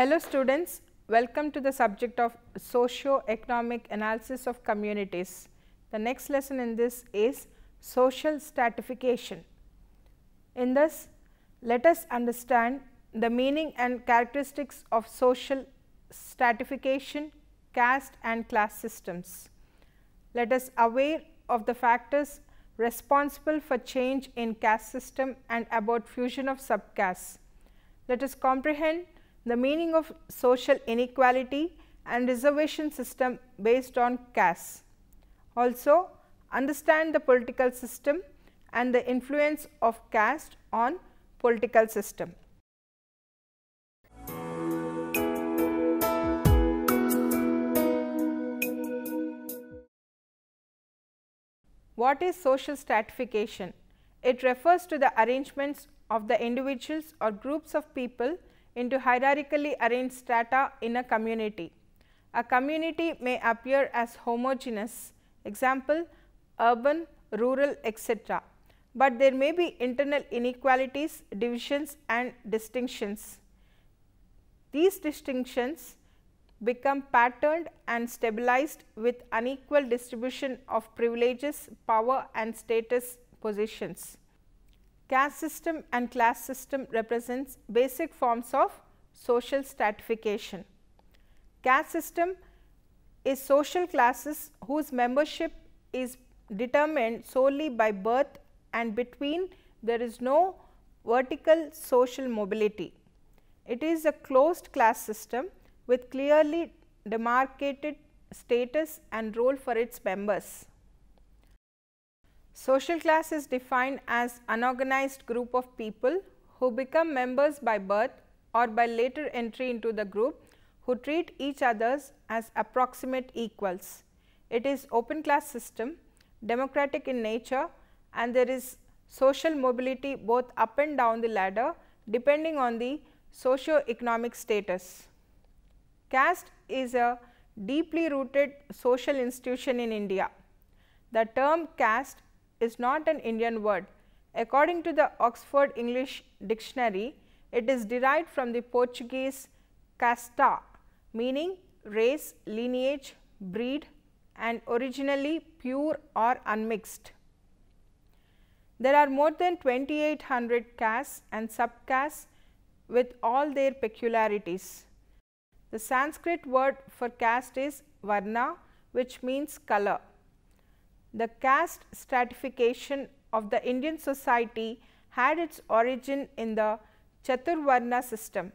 Hello students, welcome to the subject of socio-economic analysis of communities. The next lesson in this is social stratification. In this, let us understand the meaning and characteristics of social stratification, caste and class systems. Let us aware of the factors responsible for change in caste system and about fusion of subcastes. Let us comprehend the meaning of social inequality and reservation system based on caste. Also, understand the political system and the influence of caste on political system. What is social stratification? It refers to the arrangements of the individuals or groups of people into hierarchically arranged strata in a community. A community may appear as homogeneous, example urban, rural, etc., but there may be internal inequalities, divisions and distinctions. These distinctions become patterned and stabilized with unequal distribution of privileges, power and status positions. Caste system and class system represents basic forms of social stratification. Caste system is social classes whose membership is determined solely by birth and between there is no vertical social mobility. It is a closed class system with clearly demarcated status and role for its members. Social class is defined as unorganized group of people who become members by birth or by later entry into the group, who treat each others as approximate equals. It is open class system, democratic in nature, and there is social mobility both up and down the ladder depending on the socio-economic status. Caste is a deeply rooted social institution in India. The term caste is not an Indian word. According to the Oxford English Dictionary, it is derived from the Portuguese casta, meaning race, lineage, breed, and originally pure or unmixed. There are more than 2800 castes and subcastes with all their peculiarities. The Sanskrit word for caste is varna, which means color. The caste stratification of the Indian society had its origin in the Chaturvarna system.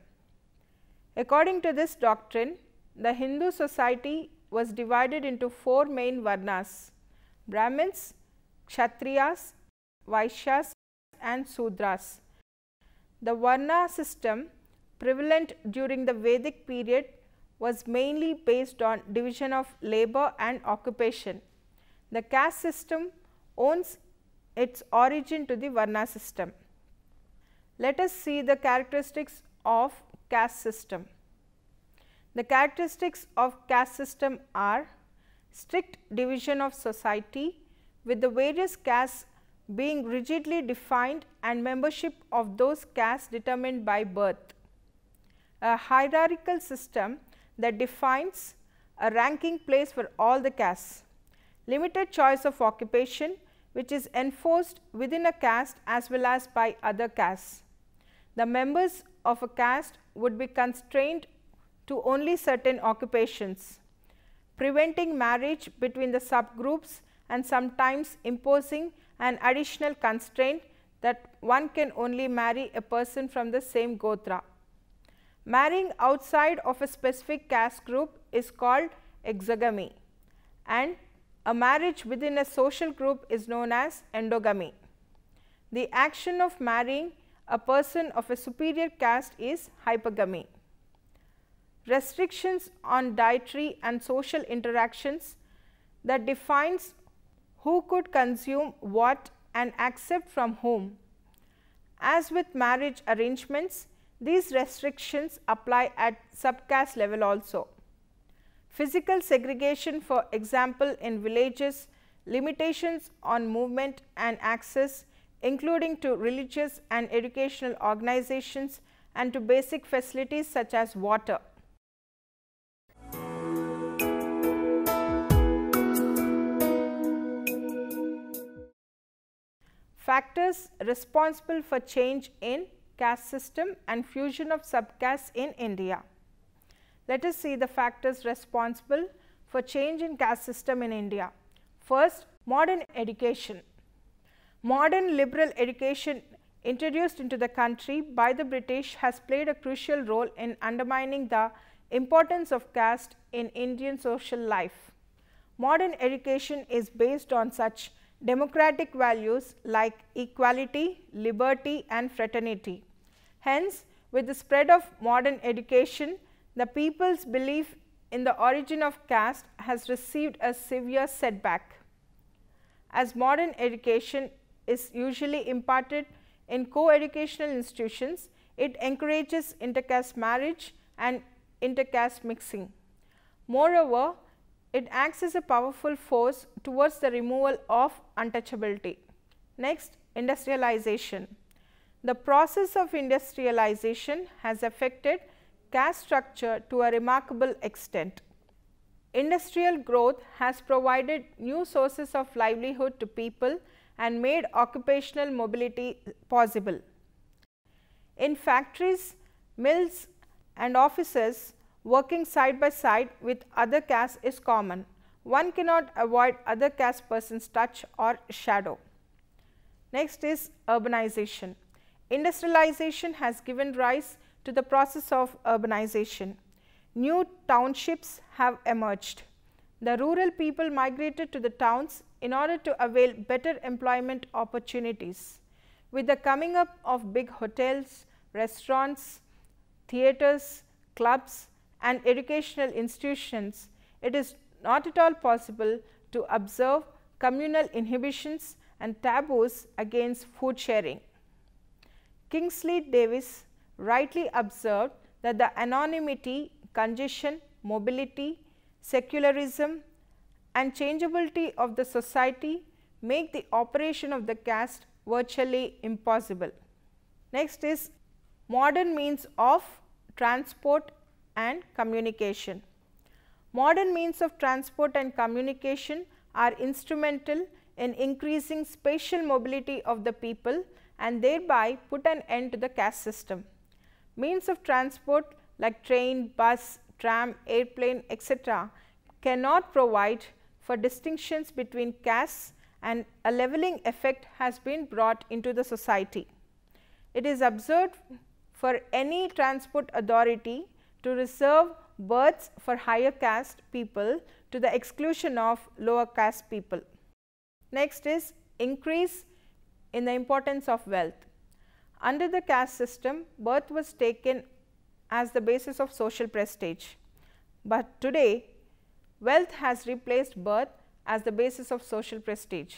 According to this doctrine, the Hindu society was divided into four main varnas: Brahmins, Kshatriyas, Vaishyas and Sudras. The varna system prevalent during the Vedic period was mainly based on division of labor and occupation. The caste system owes its origin to the varna system. Let us see the characteristics of caste system. The characteristics of caste system are strict division of society with the various castes being rigidly defined and membership of those castes determined by birth. A hierarchical system that defines a ranking place for all the castes. Limited choice of occupation which is enforced within a caste as well as by other castes. The members of a caste would be constrained to only certain occupations, preventing marriage between the subgroups and sometimes imposing an additional constraint that one can only marry a person from the same gotra. Marrying outside of a specific caste group is called exogamy, and a marriage within a social group is known as endogamy. The action of marrying a person of a superior caste is hypergamy. Restrictions on dietary and social interactions that defines who could consume what and accept from whom. As with marriage arrangements, these restrictions apply at subcaste level also. Physical segregation, for example, in villages, limitations on movement and access including to religious and educational organizations and to basic facilities such as water. Factors responsible for change in caste system and fusion of subcastes in India. Let us see the factors responsible for change in caste system in India. First, modern education. Modern liberal education introduced into the country by the British has played a crucial role in undermining the importance of caste in Indian social life. Modern education is based on such democratic values like equality, liberty and fraternity. Hence, with the spread of modern education, the people's belief in the origin of caste has received a severe setback. As modern education is usually imparted in co-educational institutions, it encourages intercaste marriage and intercaste mixing. Moreover, it acts as a powerful force towards the removal of untouchability. Next, industrialization. The process of industrialization has affected caste structure to a remarkable extent. Industrial growth has provided new sources of livelihood to people and made occupational mobility possible. In factories, mills and offices, working side by side with other castes is common. One cannot avoid other caste persons' touch or shadow. Next is urbanization. Industrialization has given rise to the process of urbanization. New townships have emerged. The rural people migrated to the towns in order to avail better employment opportunities. With the coming up of big hotels, restaurants, theatres, clubs and educational institutions, it is not at all possible to observe communal inhibitions and taboos against food sharing. Kingsley Davis rightly observed that the anonymity, congestion, mobility, secularism and changeability of the society make the operation of the caste virtually impossible. Next is modern means of transport and communication. Modern means of transport and communication are instrumental in increasing spatial mobility of the people and thereby put an end to the caste system. Means of transport like train, bus, tram, airplane, etc. cannot provide for distinctions between castes and a levelling effect has been brought into the society. It is observed for any transport authority to reserve berths for higher caste people to the exclusion of lower caste people. Next is increase in the importance of wealth. Under the caste system, birth was taken as the basis of social prestige, but today wealth has replaced birth as the basis of social prestige.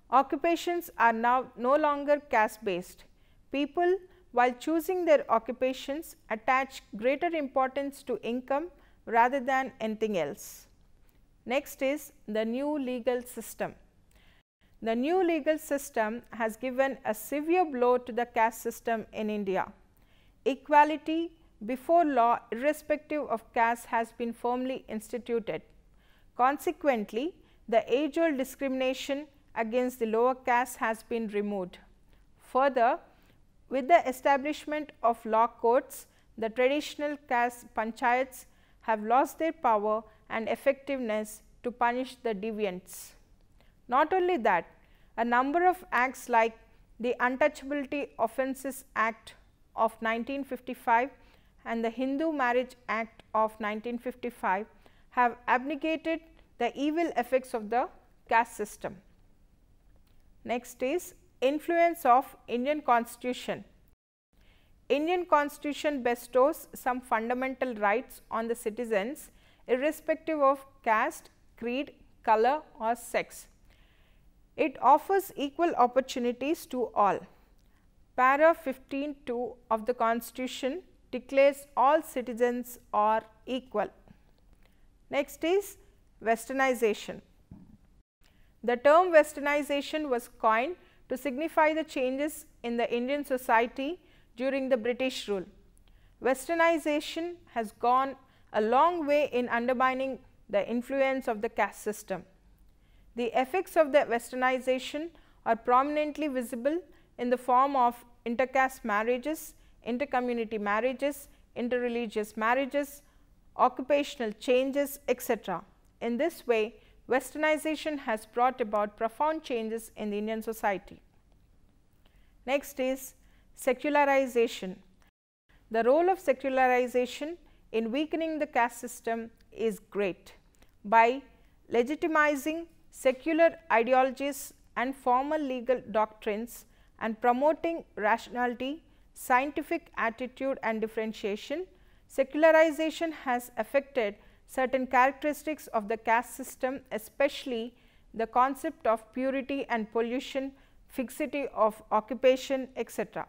Occupations are now no longer caste based. People, while choosing their occupations, attach greater importance to income rather than anything else. Next is the new legal system. The new legal system has given a severe blow to the caste system in India. Equality before law irrespective of caste has been firmly instituted. Consequently, the age-old discrimination against the lower caste has been removed. Further, with the establishment of law courts, the traditional caste panchayats have lost their power and effectiveness to punish the deviants. Not only that, a number of acts like the Untouchability Offences Act of 1955 and the Hindu Marriage Act of 1955 have abnegated the evil effects of the caste system. Next is influence of Indian Constitution. Indian Constitution bestows some fundamental rights on the citizens irrespective of caste, creed, color or sex. It offers equal opportunities to all. Para 15(2) of the Constitution declares all citizens are equal. Next is Westernization. The term Westernization was coined to signify the changes in the Indian society during the British rule. Westernization has gone a long way in undermining the influence of the caste system. The effects of the westernization are prominently visible in the form of intercaste marriages, intercommunity marriages, interreligious marriages, occupational changes, etc. In this way, westernization has brought about profound changes in the Indian society. Next is secularization. The role of secularization in weakening the caste system is great. By legitimizing secular ideologies and formal legal doctrines and promoting rationality, scientific attitude and differentiation, secularization has affected certain characteristics of the caste system, especially the concept of purity and pollution, fixity of occupation, etc.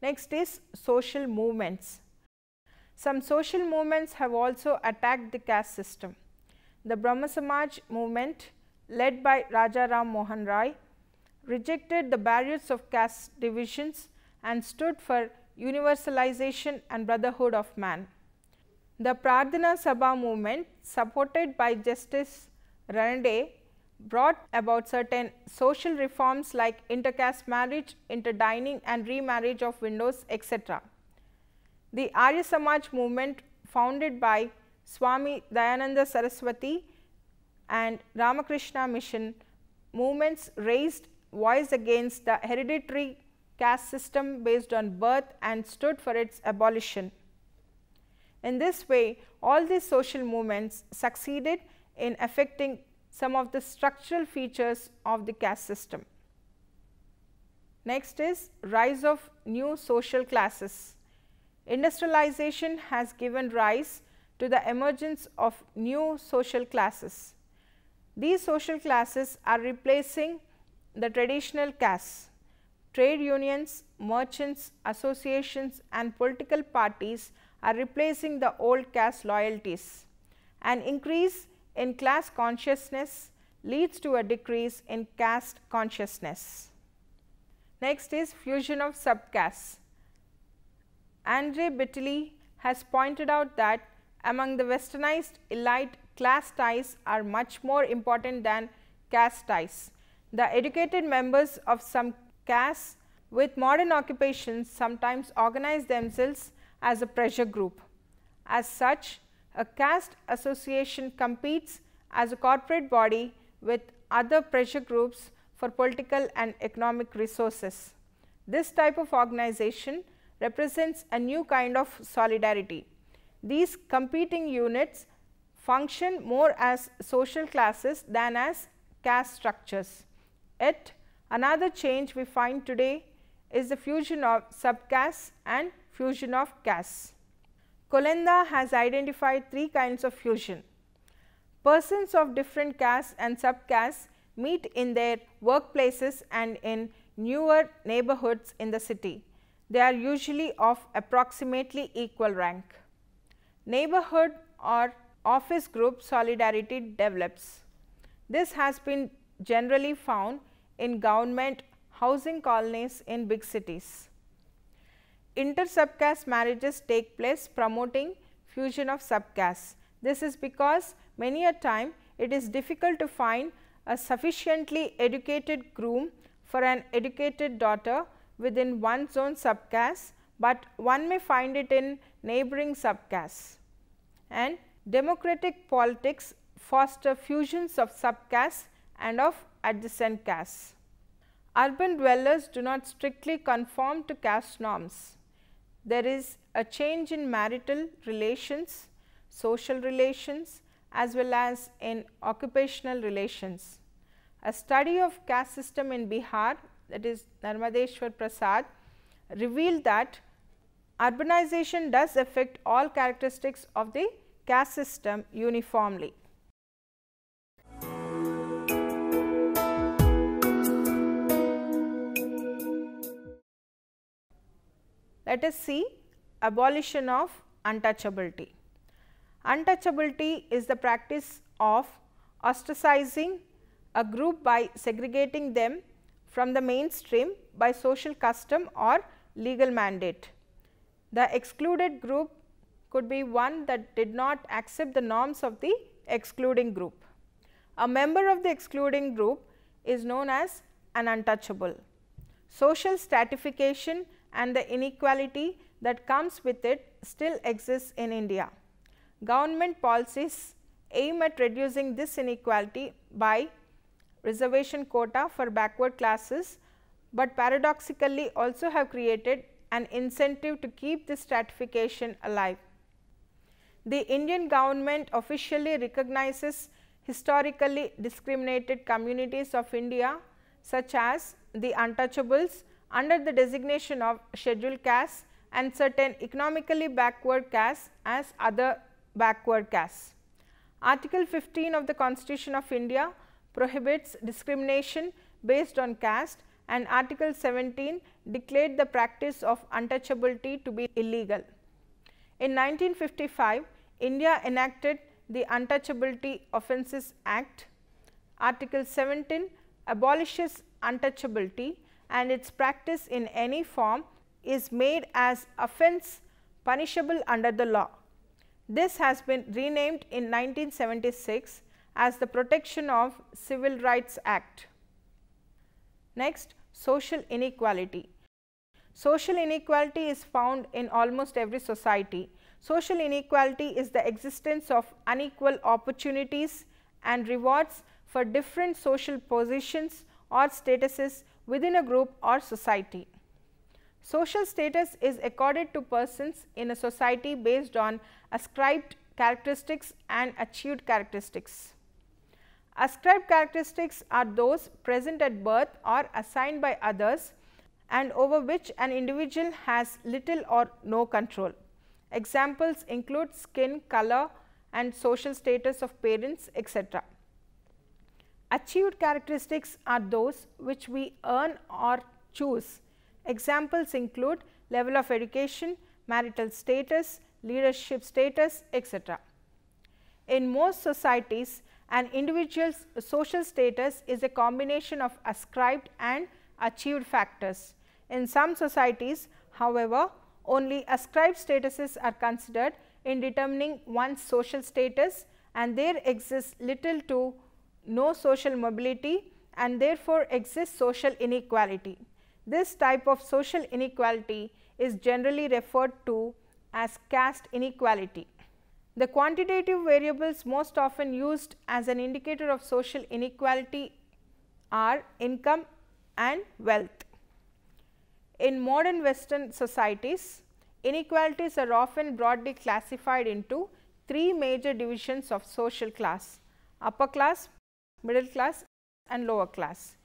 Next is social movements. Some social movements have also attacked the caste system. The Brahma Samaj movement, led by Raja Ram Mohan Rai, rejected the barriers of caste divisions and stood for universalization and brotherhood of man. The Prarthana Sabha movement, supported by Justice Ranade, brought about certain social reforms like intercaste marriage, interdining and remarriage of widows, etc. The Arya Samaj movement, founded by Swami Dayananda Saraswati and Ramakrishna Mission movements, raised voice against the hereditary caste system based on birth and stood for its abolition. In this way, all these social movements succeeded in affecting some of the structural features of the caste system. Next is rise of new social classes. Industrialization has given rise to the emergence of new social classes. These social classes are replacing the traditional castes. Trade unions, merchants, associations and political parties are replacing the old caste loyalties. An increase in class consciousness leads to a decrease in caste consciousness. Next is fusion of subcastes. Andre Bittley has pointed out that among the westernized elite, class ties are much more important than caste ties. The educated members of some castes with modern occupations sometimes organize themselves as a pressure group. As such, a caste association competes as a corporate body with other pressure groups for political and economic resources. This type of organization represents a new kind of solidarity. These competing units function more as social classes than as caste structures. Yet, another change we find today is the fusion of subcastes and fusion of castes. Kolenda has identified three kinds of fusion. Persons of different castes and subcastes meet in their workplaces and in newer neighborhoods in the city. They are usually of approximately equal rank. Neighborhood or office group solidarity develops. This has been generally found in government housing colonies in big cities. Inter-subcaste marriages take place, promoting fusion of subcastes. This is because many a time it is difficult to find a sufficiently educated groom for an educated daughter within one's own subcaste, but one may find it in neighboring subcastes. And democratic politics foster fusions of subcastes and of adjacent castes. Urban dwellers do not strictly conform to caste norms. There is a change in marital relations, social relations as well as in occupational relations. A study of caste system in Bihar, that is Narmadeshwar Prasad, revealed that urbanization does affect all characteristics of the caste system uniformly. Let us see abolition of untouchability. Untouchability is the practice of ostracizing a group by segregating them from the mainstream by social custom or legal mandate. The excluded group could be one that did not accept the norms of the excluding group. A member of the excluding group is known as an untouchable. Social stratification and the inequality that comes with it still exists in India. Government policies aim at reducing this inequality by reservation quota for backward classes, but paradoxically also have created an incentive to keep this stratification alive. The Indian government officially recognizes historically discriminated communities of India such as the untouchables under the designation of scheduled castes and certain economically backward castes as other backward castes. Article 15 of the Constitution of India prohibits discrimination based on caste, and Article 17 declared the practice of untouchability to be illegal. In 1955, India enacted the Untouchability Offences Act. Article 17 abolishes untouchability, and its practice in any form is made as offence punishable under the law. This has been renamed in 1976 as the Protection of Civil Rights Act. Next, social inequality. Social inequality is found in almost every society. Social inequality is the existence of unequal opportunities and rewards for different social positions or statuses within a group or society. Social status is accorded to persons in a society based on ascribed characteristics and achieved characteristics. Ascribed characteristics are those present at birth or assigned by others and over which an individual has little or no control. Examples include skin color and social status of parents, etc. Achieved characteristics are those which we earn or choose. Examples include level of education, marital status, leadership status, etc. In most societies, an individual's social status is a combination of ascribed and achieved factors. In some societies, however, only ascribed statuses are considered in determining one's social status, and there exists little to no social mobility, and therefore exists social inequality. This type of social inequality is generally referred to as caste inequality. The quantitative variables most often used as an indicator of social inequality are income and wealth. In modern Western societies, inequalities are often broadly classified into three major divisions of social class: upper class, middle class and lower class.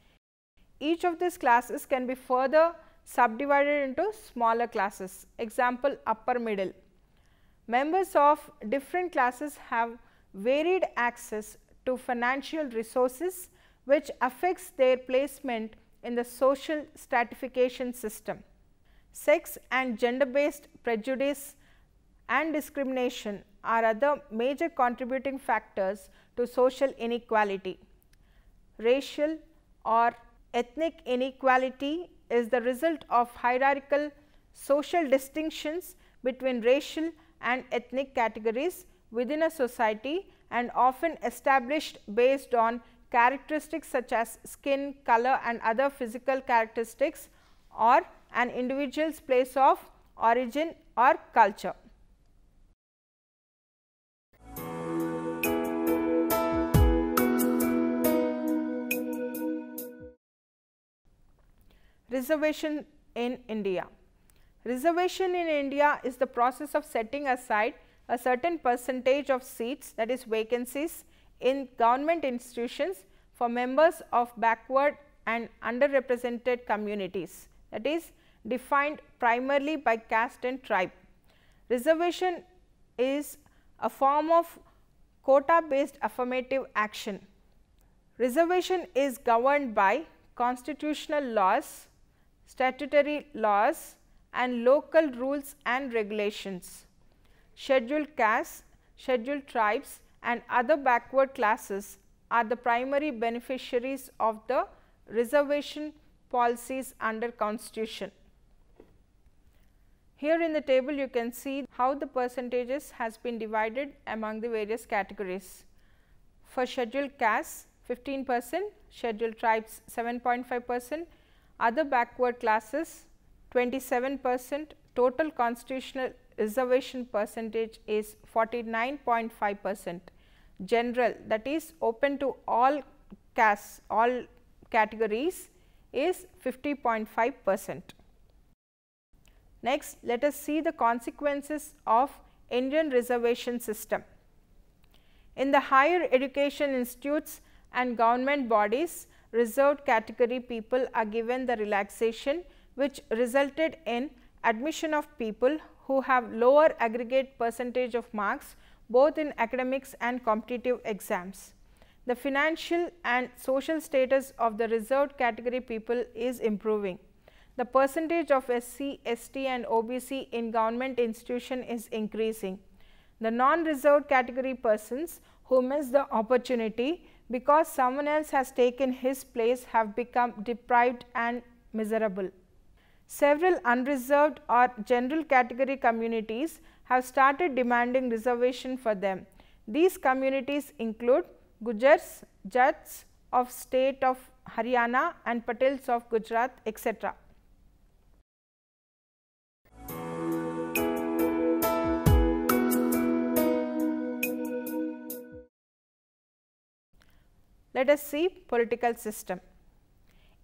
Each of these classes can be further subdivided into smaller classes. Example, upper middle. Members of different classes have varied access to financial resources, which affects their placement in the social stratification system. Sex and gender based prejudice and discrimination are other major contributing factors to social inequality. Racial or ethnic inequality is the result of hierarchical social distinctions between racial and ethnic categories within a society, and often established based on characteristics such as skin, color and other physical characteristics, or an individual's place of origin or culture. Reservation in India. Reservation in India is the process of setting aside a certain percentage of seats, that is vacancies, in government institutions for members of backward and underrepresented communities, that is defined primarily by caste and tribe. Reservation is a form of quota based affirmative action. Reservation is governed by constitutional laws, statutory laws and local rules and regulations. Scheduled castes, scheduled tribes and other backward classes are the primary beneficiaries of the reservation policies under Constitution. Here in the table you can see how the percentages has been divided among the various categories. For scheduled castes 15%, scheduled tribes 7.5%, other backward classes 27%, total constitutional reservation percentage is 49.5%, general, that is open to all castes, all categories, is 50.5%. Next, let us see the consequences of Indian reservation system. In the higher education institutes and government bodies, reserved category people are given the relaxation which resulted in admission of people who have lower aggregate percentage of marks both in academics and competitive exams. The financial and social status of the reserved category people is improving. The percentage of SC, ST and OBC in government institution is increasing. The non-reserved category persons who miss the opportunity because someone else has taken his place have become deprived and miserable. Several unreserved or general category communities have started demanding reservation for them. These communities include Gujars, Jats of state of Haryana and Patels of Gujarat, etc. Let us see political system.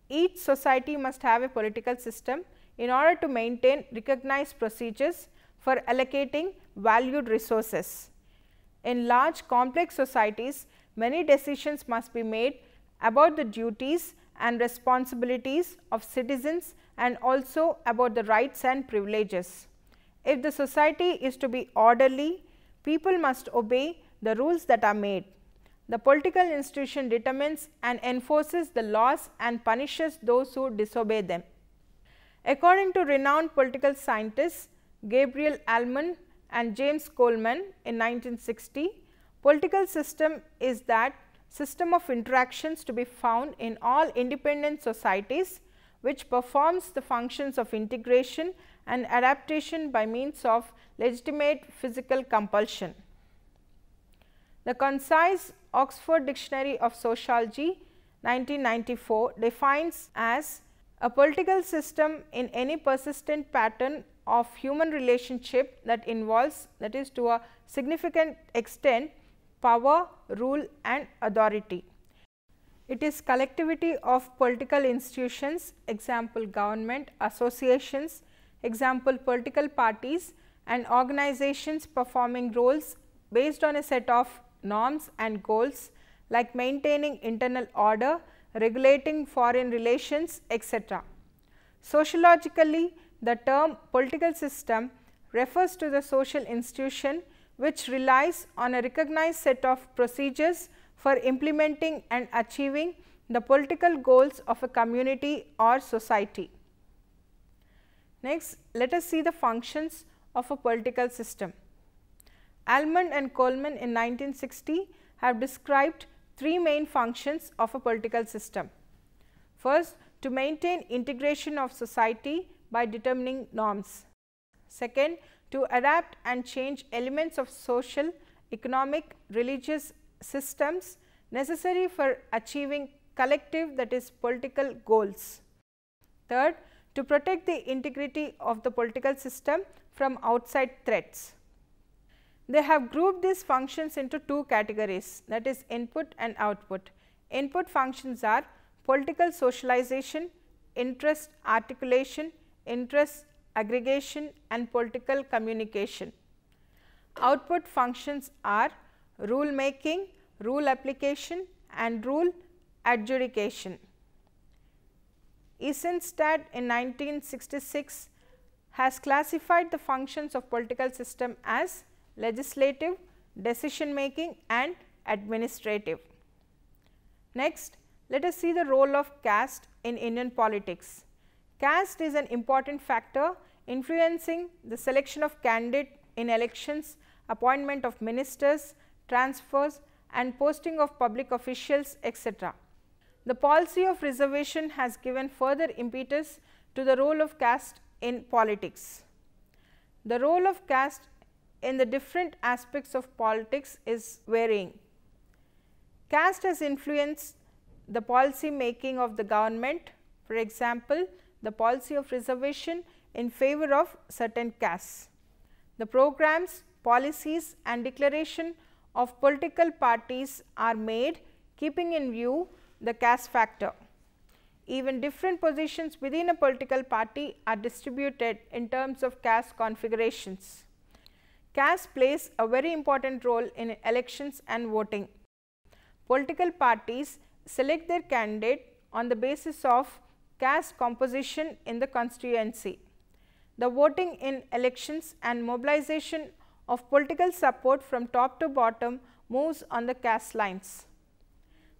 Each society must have a political system in order to maintain recognized procedures for allocating valued resources. In large complex societies, many decisions must be made about the duties and responsibilities of citizens and also about the rights and privileges. If the society is to be orderly, people must obey the rules that are made. The political institution determines and enforces the laws and punishes those who disobey them. According to renowned political scientists Gabriel Allman and James Coleman in 1960, political system is that system of interactions to be found in all independent societies which performs the functions of integration and adaptation by means of legitimate physical compulsion. The concise Oxford Dictionary of Sociology 1994 defines as a political system in any persistent pattern of human relationship that involves, that is to a significant extent, power, rule and authority. It is collectivity of political institutions, example government, associations, example political parties and organizations performing roles based on a set of norms and goals like maintaining internal order, regulating foreign relations, etc. Sociologically, the term political system refers to the social institution which relies on a recognized set of procedures for implementing and achieving the political goals of a community or society. Next, let us see the functions of a political system. Allman and Coleman in 1960 have described three main functions of a political system. First, to maintain integration of society by determining norms. Second, to adapt and change elements of social, economic, religious systems necessary for achieving collective, that is political goals. Third, to protect the integrity of the political system from outside threats. They have grouped these functions into two categories, that is input and output. Input functions are political socialization, interest articulation, interest aggregation and political communication. Output functions are rule making, rule application and rule adjudication. Eisenstadt in 1966 has classified the functions of political system as legislative, decision making and administrative. Next, let us see the role of caste in Indian politics. Caste is an important factor influencing the selection of candidate in elections, appointment of ministers, transfers and posting of public officials, etc. The policy of reservation has given further impetus to the role of caste in politics. The role of caste in the different aspects of politics is varying. Caste has influenced the policy making of the government, for example, the policy of reservation in favor of certain castes. The programs, policies and declaration of political parties are made keeping in view the caste factor. Even different positions within a political party are distributed in terms of caste configurations. Caste plays a very important role in elections and voting. Political parties select their candidate on the basis of caste composition in the constituency. The voting in elections and mobilization of political support from top to bottom moves on the caste lines.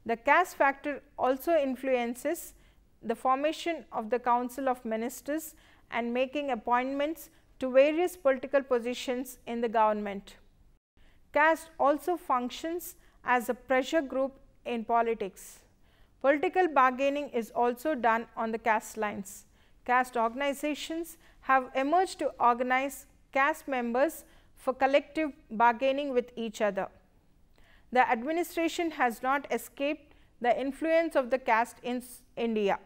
The caste factor also influences the formation of the Council of Ministers and making appointments to various political positions in the government. Caste also functions as a pressure group in politics. Political bargaining is also done on the caste lines. Caste organizations have emerged to organize caste members for collective bargaining with each other. The administration has not escaped the influence of the caste in India.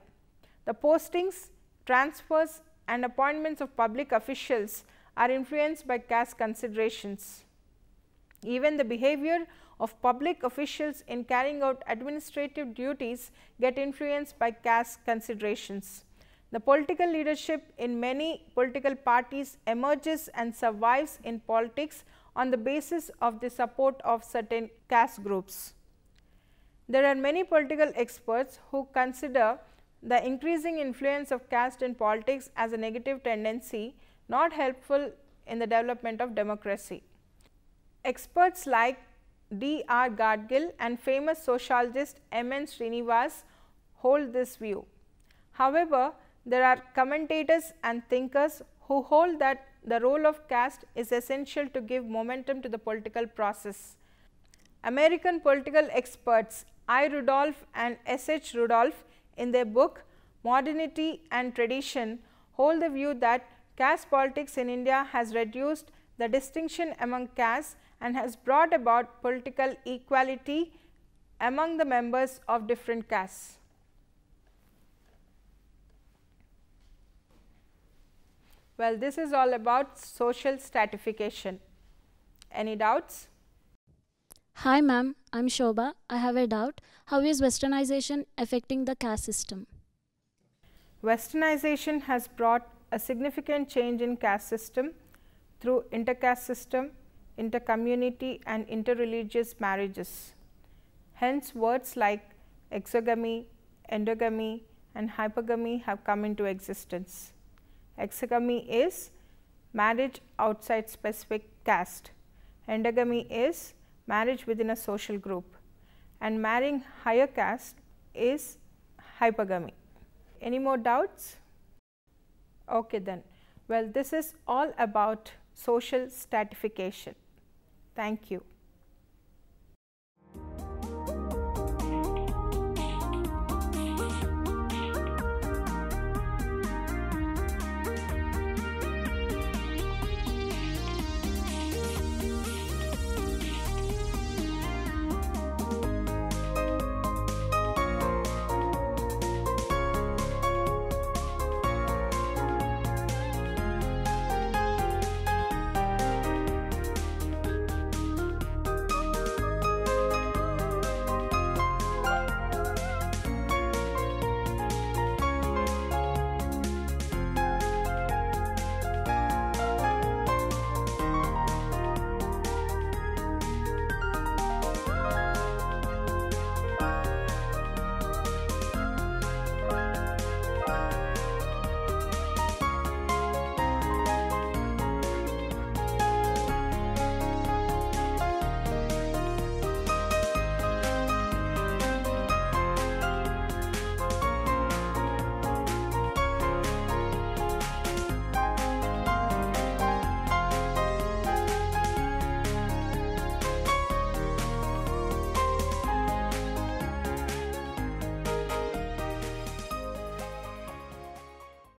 The postings, transfers and appointments of public officials are influenced by caste considerations. Even the behavior of public officials in carrying out administrative duties get influenced by caste considerations. The political leadership in many political parties emerges and survives in politics on the basis of the support of certain caste groups. There are many political experts who consider the increasing influence of caste in politics as a negative tendency, not helpful in the development of democracy. Experts like D.R. Gadgil and famous sociologist M.N. Srinivas hold this view. However, there are commentators and thinkers who hold that the role of caste is essential to give momentum to the political process. American political experts I. Rudolph and S. H. Rudolph in their book Modernity and Tradition hold the view that caste politics in India has reduced the distinction among castes and has brought about political equality among the members of different castes. Well, this is all about social stratification. Any doubts? Hi ma'am, I'm Shobha. I have a doubt. How is westernization affecting the caste system? Westernization has brought a significant change in caste system through intercaste system, intercommunity and interreligious marriages. Hence, words like exogamy, endogamy and hypergamy have come into existence. Exogamy is marriage outside specific caste. Endogamy is marriage within a social group, and marrying higher caste is hypergamy. Any more doubts? Okay then. Well, this is all about social stratification. Thank you.